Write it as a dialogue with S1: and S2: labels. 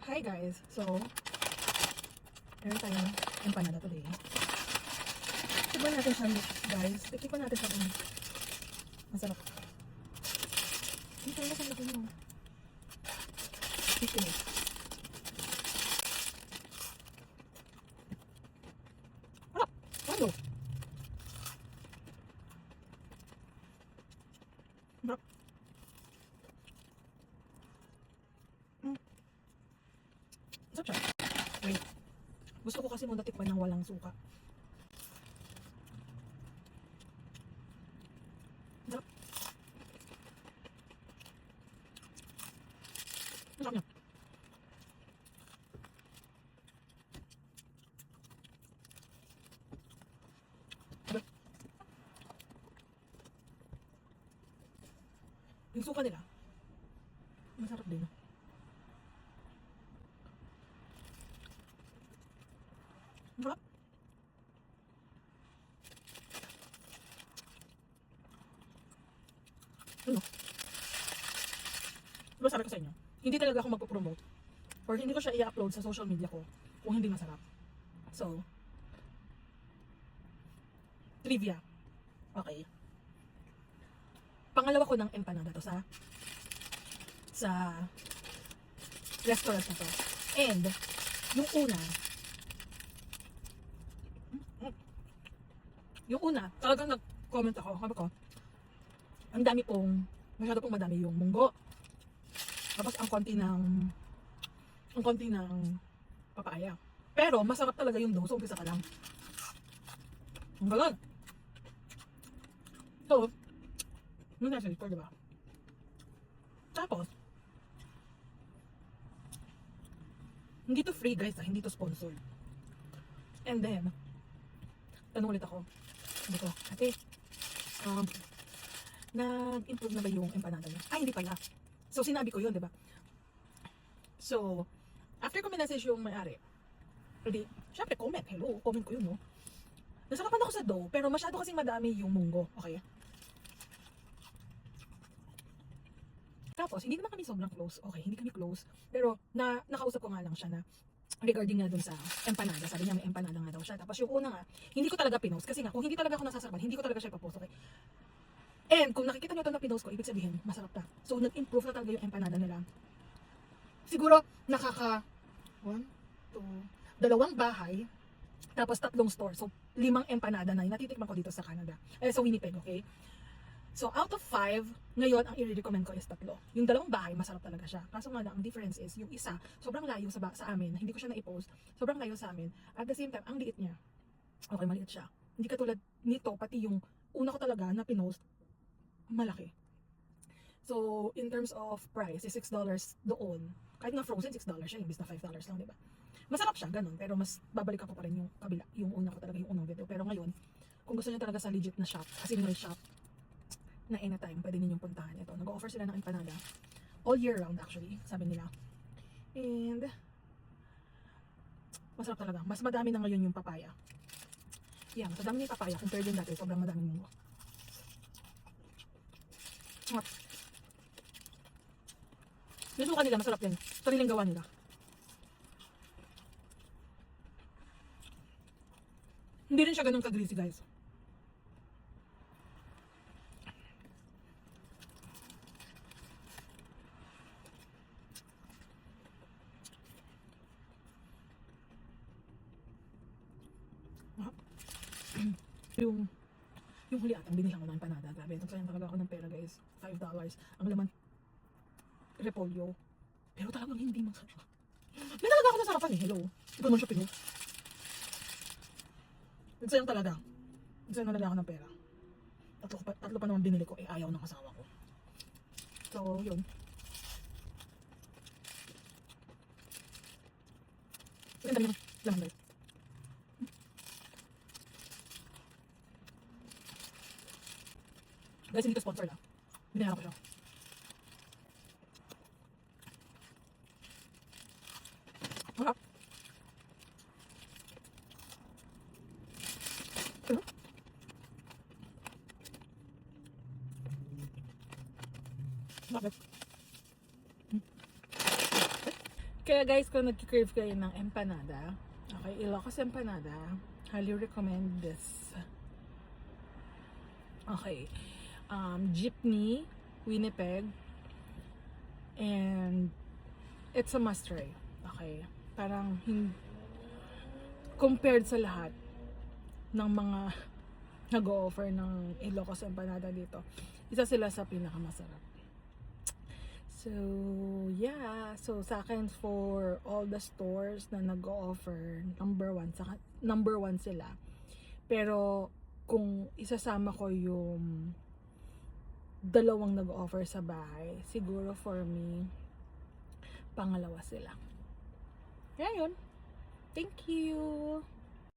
S1: Hi guys! So, meron tayong empanada today. Tikman natin siya guys. Tikman natin siya kung masarap. Hindi tayo masarap yun. Tikman. Harap! Ano? Harap. Masarap siya. Wait. Gusto ko kasi muna tikman ng walang suka. Masarap. Masarap niya. Yung suka nila, masarap din. Masarap. Ano? Diba sabi ko sa inyo, hindi talaga ako magpo-promote or hindi ko siya i-upload sa social media ko kung hindi masarap. So, trivia. Okay. Pangalawa ko ng empanada to sa restaurant na to. And, yung una, talagang nag-comment ako, sabi ko, masyado pong madami yung munggo. Tapos ang konti ng papaya. Pero masarap talaga yung dough, so umpisa ka lang. Ang galang. So, yun nasa ito, diba? Tapos, hindi to free guys, hindi to sponsored. And then, tanong ulit ako. Sabi ko, ate, nag-improve na ba yung empanada niya? Ay, hindi pala. So, sinabi ko yun, diba? So, after ko minessage yung may-ari, hindi, syempre, comment ko yun, no? Nasarapan ako sa dough, pero masyado kasing madami yung munggo, okay? Tapos, hindi naman kami sobrang close, okay, hindi kami close, pero nakausap ko nga lang siya na regarding nga dun sa empanada, sabi niya may empanada nga daw siya. Tapos yung una nga, hindi ko talaga pinost kasi nga kung hindi talaga ako nasasarapan, hindi ko talaga siya ipapost, okay? And kung nakikita niyo ito na pinost ko, ibig sabihin, masarap na. So nag-improve na talaga yung empanada nila. Siguro nakaka 1, 2, 2 bahay, tapos 3 store. So 5 empanada na yung natitikman ko dito sa Canada. Sa Winnipeg, okay? So out of 5, ngayon ang i-recommend ko is 3. Yung 2 bahay, masarap talaga siya. Kaso nga lang, ang difference is, yung isa, sobrang layo sa amin, hindi ko siya na-i-post, sobrang layo sa amin. At the same time, ang liit niya. Okay, maliit siya. Hindi katulad nito, pati yung una ko talaga na pinost, malaki. So, in terms of price, is $6 doon. Kahit nga frozen, $6 siya, imbis na $5 lang, diba? Masarap siya, ganun. Pero mas babalik ako pa rin yung kabila. Yung una ko talaga, yung unang video. Pero ngayon, kung gusto niyo talaga sa legit na shop, as in real shop, na anytime, pwede ninyong puntahan ito. Nag-offer sila ng empanada. All year round actually, sabi nila. And, masarap talaga. Mas madami na ngayon yung papaya. Yeah, mas madami na yung papaya. Compared din dati, sobrang madami munggo. Yung suka nila, masarap din. Sariling gawa nila. Hindi rin siya ganun ka-greasy guys. yung huli atang binili ko ng empanada. Grabe, nagsayang talaga ako ng pera guys. $5. Ang laman, repolyo. Pero talagang hindi masarap. May talaga ako nasarapan eh. Hello. Ito naman siya pinost. Nagsayang talaga. Nagsayang talaga ako ng pera. Tatlo pa naman binili ko eh. Ayaw ng asawa ko. So, yun. Ang dami ng laman guys. Guys, hindi ko sponsor lang. Binayaran ko siya. Masarap. Bakit? Kaya guys, kung nagki-crave kayo ng empanada, okay, Ilocos empanada, highly recommend this. Okay, jeepney, Winnipeg, and it's a must try. Okay, parang compared sa lahat ng mga nag-o-offer ng Ilocos empanada dito, isa sila sa pinakamasarap. So, yeah. So, sa akin, for all the stores na nag-o-offer, number one sila. Pero, kung isasama ko yung dalawang nag-o-offer sa bahay, siguro for me, pangalawa sila. Kaya yun. Thank you!